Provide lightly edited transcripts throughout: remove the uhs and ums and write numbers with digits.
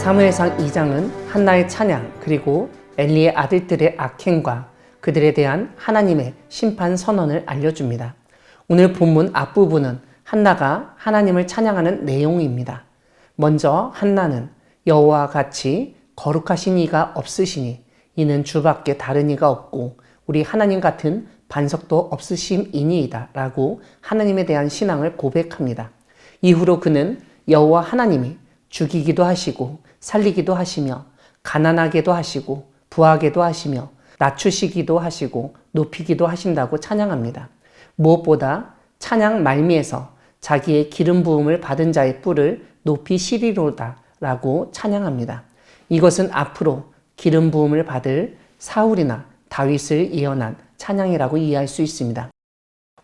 사무엘상 2장은 한나의 찬양 그리고 엘리의 아들들의 악행과 그들에 대한 하나님의 심판 선언을 알려줍니다. 오늘 본문 앞부분은 한나가 하나님을 찬양하는 내용입니다. 먼저 한나는 여호와와 같이 거룩하신 이가 없으시니 이는 주밖에 다른 이가 없고 우리 하나님 같은 반석도 없으심이니이다 라고 하나님에 대한 신앙을 고백합니다. 이후로 그는 여호와 하나님이 죽이기도 하시고 살리기도 하시며 가난하게도 하시고 부하게도 하시며 낮추시기도 하시고 높이기도 하신다고 찬양합니다. 무엇보다 찬양 말미에서 자기의 기름 부음을 받은 자의 뿔을 높이시리로다 라고 찬양합니다. 이것은 앞으로 기름 부음을 받을 사울이나 다윗을 예언한 찬양이라고 이해할 수 있습니다.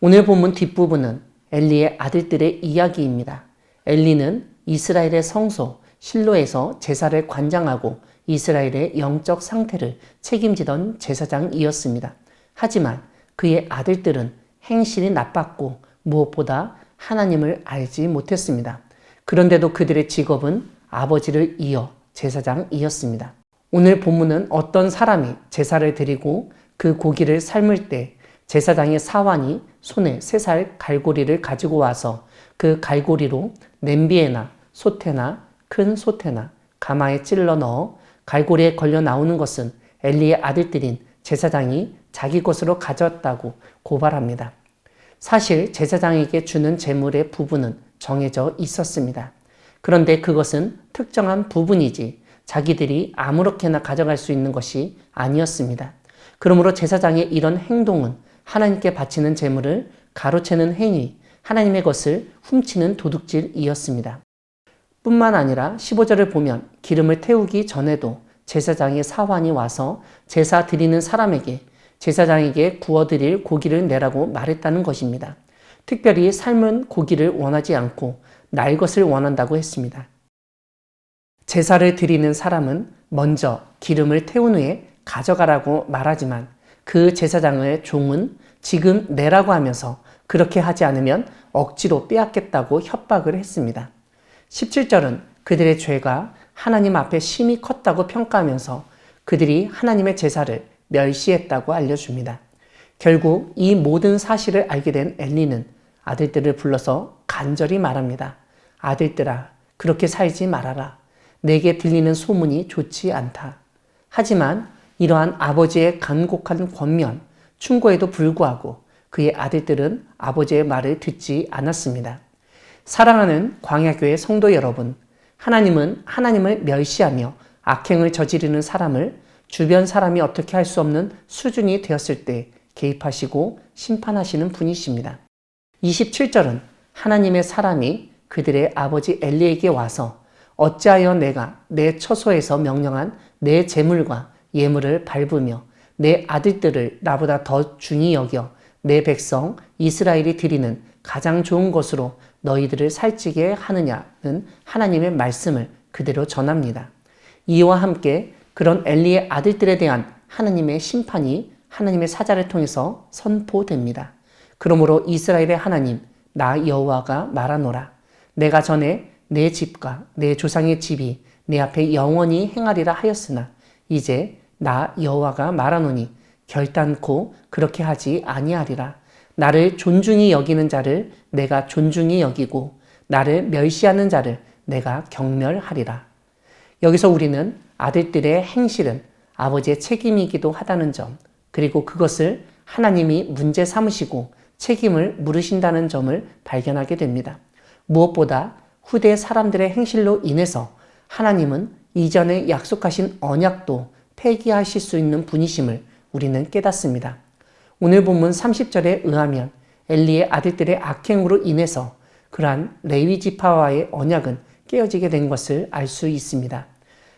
오늘 본문 뒷부분은 엘리의 아들들의 이야기입니다. 엘리는 이스라엘의 성소 실로에서 제사를 관장하고 이스라엘의 영적 상태를 책임지던 제사장이었습니다. 하지만 그의 아들들은 행실이 나빴고 무엇보다 하나님을 알지 못했습니다. 그런데도 그들의 직업은 아버지를 이어 제사장이었습니다. 오늘 본문은 어떤 사람이 제사를 드리고 그 고기를 삶을 때 제사장의 사환이 손에 3살 갈고리를 가지고 와서 그 갈고리로 냄비에나 솥에나 큰 솥에나 가마에 찔러 넣어 갈고리에 걸려 나오는 것은 엘리의 아들들인 제사장이 자기 것으로 가져왔다고 고발합니다. 사실 제사장에게 주는 제물의 부분은 정해져 있었습니다. 그런데 그것은 특정한 부분이지 자기들이 아무렇게나 가져갈 수 있는 것이 아니었습니다. 그러므로 제사장의 이런 행동은 하나님께 바치는 제물을 가로채는 행위, 하나님의 것을 훔치는 도둑질이었습니다. 뿐만 아니라 15절을 보면 기름을 태우기 전에도 제사장의 사환이 와서 제사 드리는 사람에게 제사장에게 구워드릴 고기를 내라고 말했다는 것입니다. 특별히 삶은 고기를 원하지 않고 날 것을 원한다고 했습니다. 제사를 드리는 사람은 먼저 기름을 태운 후에 가져가라고 말하지만 그 제사장의 종은 지금 내라고 하면서 그렇게 하지 않으면 억지로 빼앗겠다고 협박을 했습니다. 17절은 그들의 죄가 하나님 앞에 심히 컸다고 평가하면서 그들이 하나님의 제사를 멸시했다고 알려줍니다. 결국 이 모든 사실을 알게 된 엘리는 아들들을 불러서 간절히 말합니다. 아들들아, 그렇게 살지 말아라. 내게 들리는 소문이 좋지 않다. 하지만 이러한 아버지의 간곡한 권면, 충고에도 불구하고 그의 아들들은 아버지의 말을 듣지 않았습니다. 사랑하는 광야교회 성도 여러분, 하나님은 하나님을 멸시하며 악행을 저지르는 사람을 주변 사람이 어떻게 할 수 없는 수준이 되었을 때 개입하시고 심판하시는 분이십니다. 27절은 하나님의 사람이 그들의 아버지 엘리에게 와서 어찌하여 내가 내 처소에서 명령한 내 재물과 예물을 밟으며 내 아들들을 나보다 더 중히 여겨 내 백성 이스라엘이 드리는 가장 좋은 것으로 너희들을 살찌게 하느냐는 하나님의 말씀을 그대로 전합니다. 이와 함께 그런 엘리의 아들들에 대한 하나님의 심판이 하나님의 사자를 통해서 선포됩니다. 그러므로 이스라엘의 하나님 나 여호와가 말하노라. 내가 전에 내 집과 내 조상의 집이 내 앞에 영원히 행하리라 하였으나 이제 나 여호와가 말하노니 결단코 그렇게 하지 아니하리라. 나를 존중히 여기는 자를 내가 존중히 여기고 나를 멸시하는 자를 내가 경멸하리라. 여기서 우리는 아들들의 행실은 아버지의 책임이기도 하다는 점, 그리고 그것을 하나님이 문제 삼으시고 책임을 물으신다는 점을 발견하게 됩니다. 무엇보다 후대 사람들의 행실로 인해서 하나님은 이전에 약속하신 언약도 폐기하실 수 있는 분이심을 우리는 깨닫습니다. 오늘 본문 30절에 의하면 엘리의 아들들의 악행으로 인해서 그러한 레위 지파와의 언약은 깨어지게 된 것을 알 수 있습니다.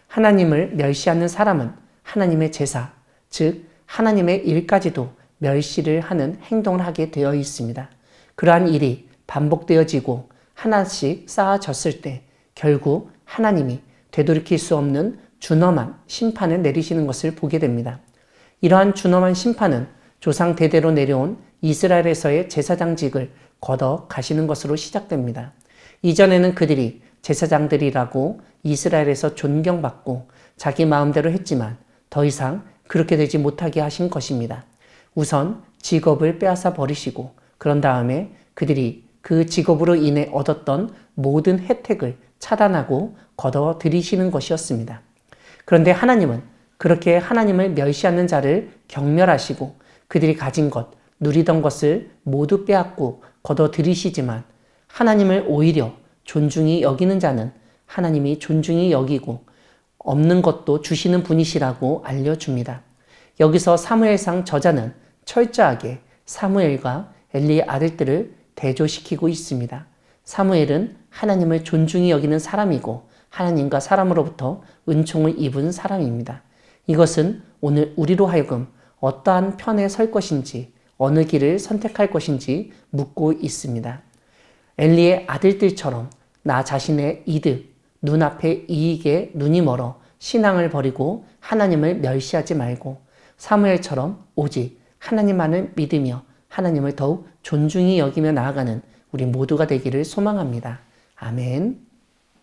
하나님을 멸시하는 사람은 하나님의 제사, 즉 하나님의 일까지도 멸시를 하는 행동을 하게 되어 있습니다. 그러한 일이 반복되어지고 하나씩 쌓아졌을 때 결국 하나님이 되돌이킬 수 없는 준엄한 심판을 내리시는 것을 보게 됩니다. 이러한 준엄한 심판은 조상 대대로 내려온 이스라엘에서의 제사장직을 걷어 가시는 것으로 시작됩니다. 이전에는 그들이 제사장들이라고 이스라엘에서 존경받고 자기 마음대로 했지만 더 이상 그렇게 되지 못하게 하신 것입니다. 우선 직업을 빼앗아 버리시고 그런 다음에 그들이 그 직업으로 인해 얻었던 모든 혜택을 차단하고 걷어들이시는 것이었습니다. 그런데 하나님은 그렇게 하나님을 멸시하는 자를 경멸하시고 그들이 가진 것, 누리던 것을 모두 빼앗고 걷어들이시지만 하나님을 오히려 존중히 여기는 자는 하나님이 존중히 여기고 없는 것도 주시는 분이시라고 알려줍니다. 여기서 사무엘상 저자는 철저하게 사무엘과 엘리의 아들들을 대조시키고 있습니다. 사무엘은 하나님을 존중히 여기는 사람이고 하나님과 사람으로부터 은총을 입은 사람입니다. 이것은 오늘 우리로 하여금 어떠한 편에 설 것인지 어느 길을 선택할 것인지 묻고 있습니다. 엘리의 아들들처럼 나 자신의 이득, 눈앞의 이익에 눈이 멀어 신앙을 버리고 하나님을 멸시하지 말고 사무엘처럼 오직 하나님만을 믿으며 하나님을 더욱 존중히 여기며 나아가는 우리 모두가 되기를 소망합니다. 아멘.